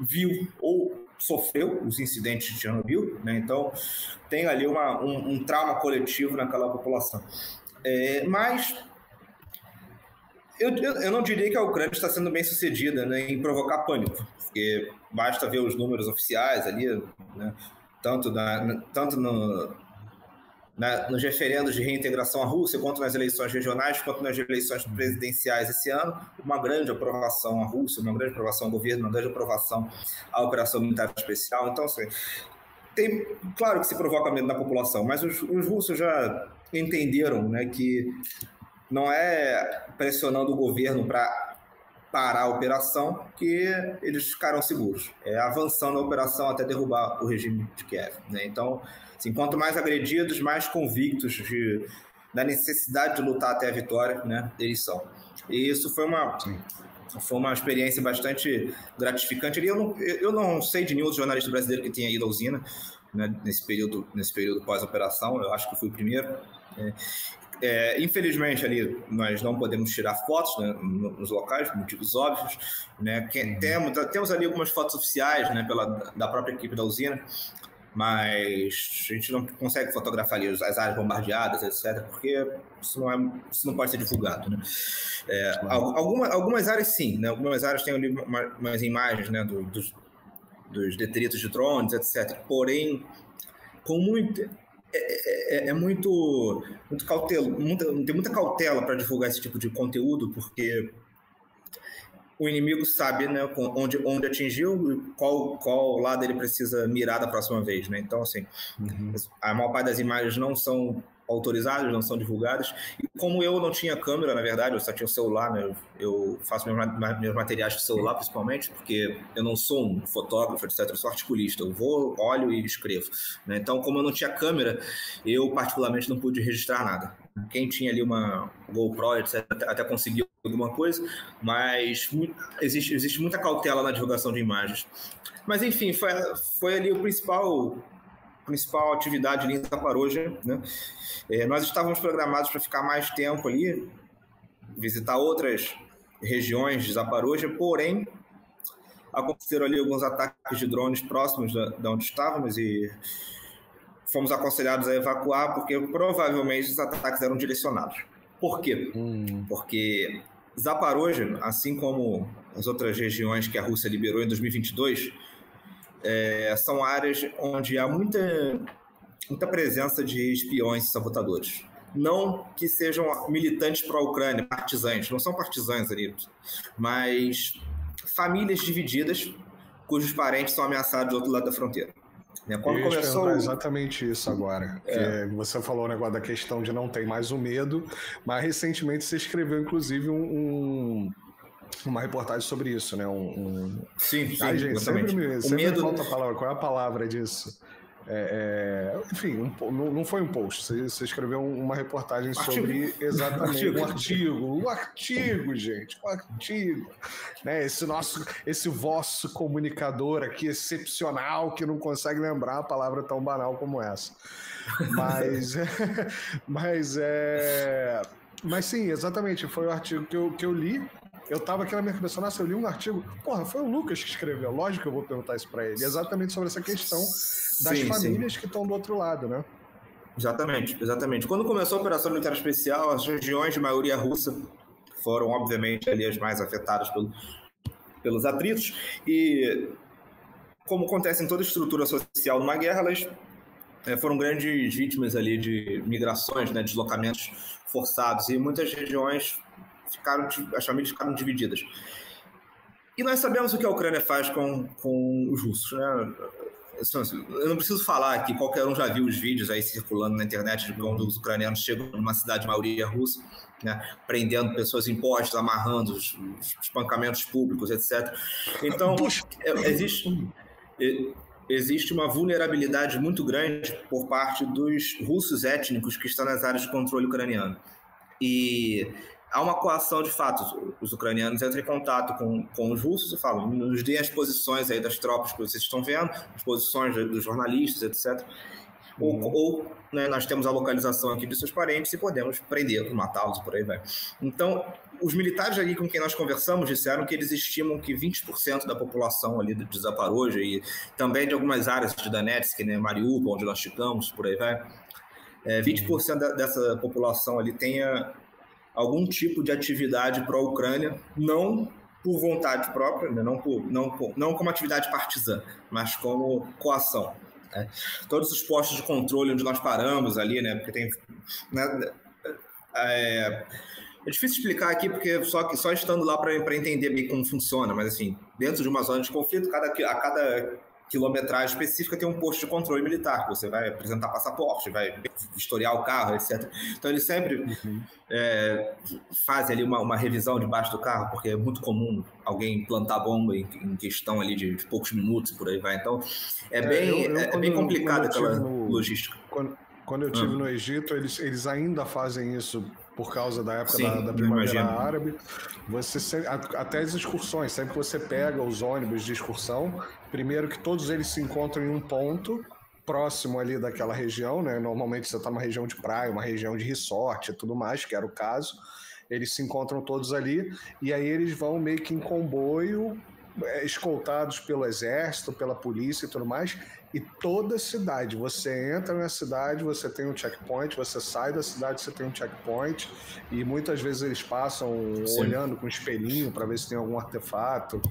viu ou sofreu os incidentes de Chernobyl, né? Então tem ali um trauma coletivo naquela população. Mas eu não diria que a Ucrânia está sendo bem sucedida, né, em provocar pânico, porque basta ver os números oficiais ali, né, tanto nos referendos de reintegração à Rússia, quanto nas eleições regionais, quanto nas eleições presidenciais esse ano, uma grande aprovação à Rússia, uma grande aprovação ao governo, uma grande aprovação à operação militar especial. Então, assim, claro que se provoca medo na população, mas os russos já entenderam, né, que não é pressionando o governo para parar a operação que eles ficaram seguros. É avançando a operação até derrubar o regime de Kiev, né? Então, assim, quanto mais agredidos, mais convictos da necessidade de lutar até a vitória, né, eles são. E isso foi uma experiência bastante gratificante. Eu não sei de nenhum outro jornalista brasileiro que tenha ido à usina, né, nesse período pós-operação. Eu acho que fui o primeiro. Infelizmente, ali nós não podemos tirar fotos, né, nos locais, por motivos óbvios, né. Temos ali algumas fotos oficiais, né, da própria equipe da usina, mas a gente não consegue fotografar ali as áreas bombardeadas, etc., porque isso não pode ser divulgado, né. Algumas áreas sim, né, algumas áreas têm ali umas imagens, né, dos detritos de drones, etc., porém com muito cautela, tem muita cautela para divulgar esse tipo de conteúdo, porque o inimigo sabe, né, onde atingiu, qual lado ele precisa mirar da próxima vez, né? Então, assim, a maior parte das imagens não são autorizadas, não são divulgadas. E como eu não tinha câmera, na verdade, eu só tinha o celular, né? Eu faço meus materiais com celular, principalmente, porque eu não sou um fotógrafo, etc., eu sou articulista. Eu vou, olho e escrevo, né? Então, como eu não tinha câmera, eu particularmente não pude registrar nada. Quem tinha ali uma GoPro, etc., até conseguiu alguma coisa, mas existe muita cautela na divulgação de imagens. Mas, enfim, foi ali o principal atividade ali em Zaporozhye, né? Nós estávamos programados para ficar mais tempo ali, visitar outras regiões de Zaporozhye, porém aconteceram ali alguns ataques de drones próximos de onde estávamos e fomos aconselhados a evacuar porque provavelmente os ataques eram direcionados. Por quê? Porque Zaporozhye, assim como as outras regiões que a Rússia liberou em 2022, são áreas onde há muita presença de espiões e sabotadores. Não que sejam militantes pró-Ucrânia, partisãs, não são partisãs ali, mas famílias divididas cujos parentes são ameaçados do outro lado da fronteira. Quando começou exatamente isso agora. Que você falou o negócio da questão de não ter mais o medo, mas recentemente você escreveu, inclusive, uma reportagem sobre isso, né? Sim, gente, sempre me falta a palavra. Qual é a palavra disso? Enfim, não foi um post. Você escreveu uma reportagem sobre exatamente um artigo, gente, um artigo, né? Esse vosso comunicador aqui excepcional que não consegue lembrar a palavra tão banal como essa. Mas sim, exatamente, foi o artigo que eu li. Eu tava aqui na minha cabeça, nossa, eu li um artigo, foi o Lucas que escreveu, lógico que eu vou perguntar isso pra ele, exatamente sobre essa questão das famílias que estão do outro lado, né? Exatamente. Quando começou a Operação Militar Especial, as regiões de maioria russa foram, obviamente, ali as mais afetadas pelos atritos, e como acontece em toda estrutura social numa guerra, elas foram grandes vítimas ali de migrações, né, deslocamentos forçados, e muitas regiões as famílias ficaram divididas. E nós sabemos o que a Ucrânia faz com os russos, né? Eu não preciso falar aqui, qualquer um já viu os vídeos aí circulando na internet de quando os ucranianos chegam numa cidade de maioria russa, né, prendendo pessoas em postes, amarrando os espancamentos públicos, etc. Então, existe uma vulnerabilidade muito grande por parte dos russos étnicos que estão nas áreas de controle ucraniano. E há uma coação de fato. Os ucranianos entram em contato com os russos e falam: nos deem as posições aí das tropas que vocês estão vendo, as posições dos jornalistas, etc. Ou né, nós temos a localização aqui de seus parentes e podemos prendê-los, matá-los, por aí vai. Então, os militares ali com quem nós conversamos disseram que eles estimam que 20% da população ali de Zaporozhye e também de algumas áreas de Donetsk, né, Mariupol, onde nós ficamos, por aí vai, 20% dessa população ali tenha algum tipo de atividade pró-Ucrânia, não por vontade própria, né, não como atividade partizã, mas como coação. Né? Todos os postos de controle onde nós paramos ali, né, porque tem... Né, é difícil explicar aqui, porque só estando lá para entender bem como funciona, mas assim, dentro de uma zona de conflito, a cada quilometragem específica tem um posto de controle militar, que você vai apresentar passaporte, vai historiar o carro, etc. Então eles sempre fazem ali uma revisão debaixo do carro, porque é muito comum alguém plantar bomba em questão ali de poucos minutos e por aí vai. Então é bem complicada aquela logística. Quando eu estive no Egito, eles ainda fazem isso por causa da época da Primavera Árabe. Até as excursões, sempre que você pega os ônibus de excursão, primeiro que todos eles se encontram em um ponto próximo ali daquela região, né? Normalmente você está numa região de praia, uma região de resort e tudo mais, que era o caso. Eles se encontram todos ali e aí eles vão meio que em comboio, escoltados pelo exército, pela polícia e tudo mais, e toda a cidade, você entra na cidade, você tem um checkpoint, você sai da cidade, você tem um checkpoint, e muitas vezes eles passam olhando com um espelhinho para ver se tem algum artefato.